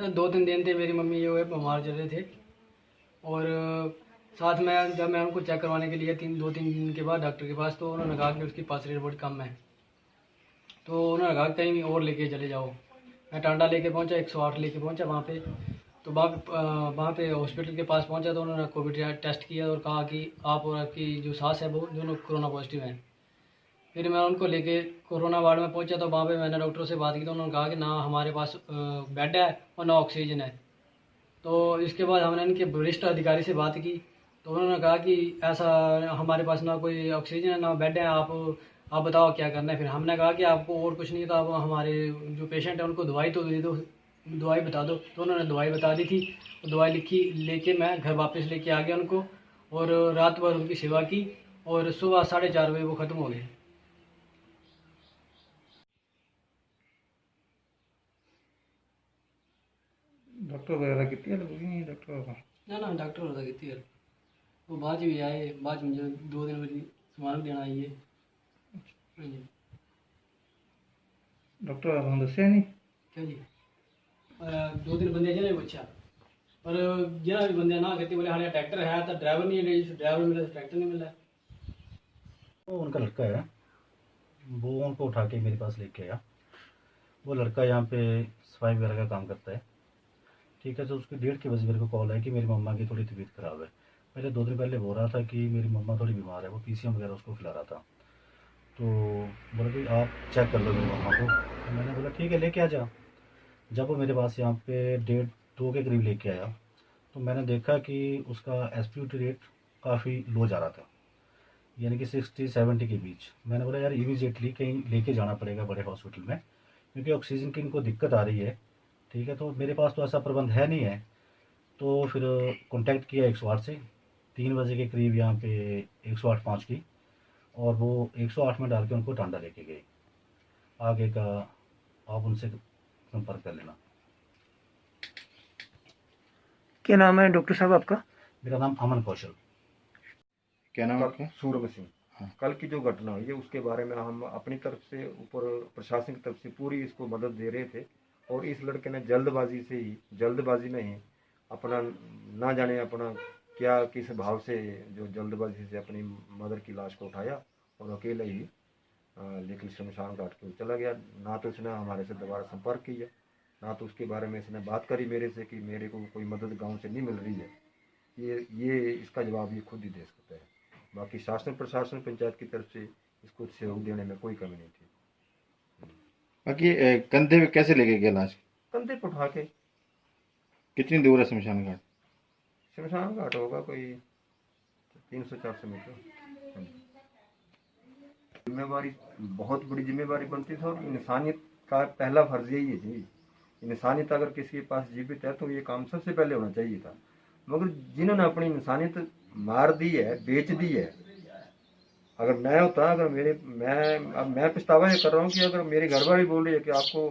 दो तीन दिन थे मेरी मम्मी जो है बीमार चल रहे थे। और साथ में जब मैं उनको चेक करवाने के लिए दो तीन दिन के बाद डॉक्टर के पास, तो उन्होंने कहा कि उसकी पास रिपोर्ट कम है। तो उन्होंने कहा कहीं और लेके चले जाओ। मैं टांडा लेके पहुंचा, 108 लेके पहुंचा वहाँ पे। तो वहाँ पे हॉस्पिटल के पास पहुंचा तो उन्होंने कोविड टेस्ट किया और कहा कि आप और आपकी जो सास है वो दोनों कोरोना पॉजिटिव हैं। फिर मैं उनको लेके कोरोना वार्ड में पहुंचा, तो वहाँ पे मैंने डॉक्टर से बात की तो उन्होंने कहा कि ना हमारे पास बेड है और ना ऑक्सीजन है। तो इसके बाद हमने इनके वरिष्ठ अधिकारी से बात की, तो उन्होंने कहा कि ऐसा हमारे पास ना कोई ऑक्सीजन है ना बेड है, आप बताओ क्या करना है। फिर हमने कहा कि आपको और कुछ नहीं था, आप हमारे जो पेशेंट है उनको दवाई तो दे दो, दवाई बता दो। तो उन्होंने दवाई बता दी थी, तो दवाई लिखी लेके मैं घर वापस लेके आ गया उनको, और रात भर उनकी सेवा की और सुबह 4:30 बजे वो ख़त्म हो गए। डॉक्टर वगैरह कितनी हेल्प हुई डॉक्टर का? ना ना डॉक्टर होता कितनी है, वो बाद भी आए, बाद में जो 2 दिन बजे सामान देना आई है। हाँ जी। डॉक्टर आपने दसिया नहीं? क्या जी? 2 दिन बंदे जने बच्चा, पर जरा भी बंदे ना कहते बोले हाँ ट्रैक्टर है तो ड्राइवर नहीं है, ड्राइवर मिला तो ट्रैक्टर नहीं मिला। वो उनका लड़का है, वो उनको उठा के मेरे पास लेके आया। वो लड़का यहाँ पे सफाई वगैरह का काम करता है। ठीक है, तो उसके 1:30 बजे मेरे को कॉल है कि मेरी मम्मा की थोड़ी तबीयत ख़राब है। पहले 2 दिन पहले बोल रहा था कि मेरी मम्मा थोड़ी बीमार है, वो पीसीएम वगैरह उसको खिला रहा था। तो बोला कि आप चेक कर लो मेरी मम्मा को। तो मैंने बोला ठीक है लेके आ जा। जब वो मेरे पास यहाँ पे 1:30-2 के करीब लेके आया, तो मैंने देखा कि उसका एसपीओटी रेट काफ़ी लो जा रहा था, यानी कि 60-70 के बीच। मैंने बोला यार इमीडिएटली कहीं लेके जाना पड़ेगा बड़े हॉस्पिटल में, क्योंकि ऑक्सीजन की इनको दिक्कत आ रही है। ठीक है, तो मेरे पास तो ऐसा प्रबंध है नहीं है। तो फिर कांटेक्ट किया 108 से, 3 बजे के करीब यहाँ पे 108 पहुँच गई, और वो 108 में डाल के उनको टांडा लेके गए। आगे का आप उनसे संपर्क कर लेना। क्या नाम है डॉक्टर साहब आपका? मेरा नाम अमन कौशल। क्या नाम आपका? सूरभ सिंह। हाँ। कल की जो घटना हुई है उसके बारे में हम अपनी तरफ से ऊपर प्रशासन की तरफ से पूरी इसको मदद दे रहे थे, और इस लड़के ने जल्दबाजी में ही अपना ना जाने अपना क्या किस भाव से जो जल्दबाजी से अपनी मदर की लाश को उठाया और अकेले ही लेकिन शमशान घाट के चला गया। ना तो उसने हमारे से दोबारा संपर्क किया, ना तो उसके बारे में इसने बात करी मेरे से कि मेरे को कोई मदद गाँव से नहीं मिल रही है। ये इसका जवाब ये खुद ही दे सकता है। बाकी शासन प्रशासन पंचायत की तरफ से इसको सहयोग देने में कोई कमी नहीं थी। बाकी कंधे पे कैसे लेके गया लाश? कंधे पर उठा के। कितनी दूर है शमशान घाट? शमशान घाट होगा कोई 300-400 मीटर। जिम्मेवारी, बहुत बड़ी जिम्मेवारी बनती थी, और इंसानियत का पहला फर्ज यही है जी। इंसानियत अगर किसी के पास जीवित है तो ये काम सबसे पहले होना चाहिए था, मगर जिन्होंने अपनी इंसानियत मार दी है, बेच दी है। अगर मैं होता, अगर मैं पछतावा ये कर रहा हूँ कि अगर मेरी घरवाली बोल रही है कि आपको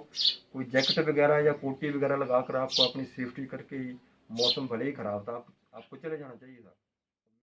कोई जैकेट वगैरह या कोटी वगैरह लगाकर आपको अपनी सेफ्टी करके ही, मौसम भले ही खराब था, आपको चले जाना चाहिए था।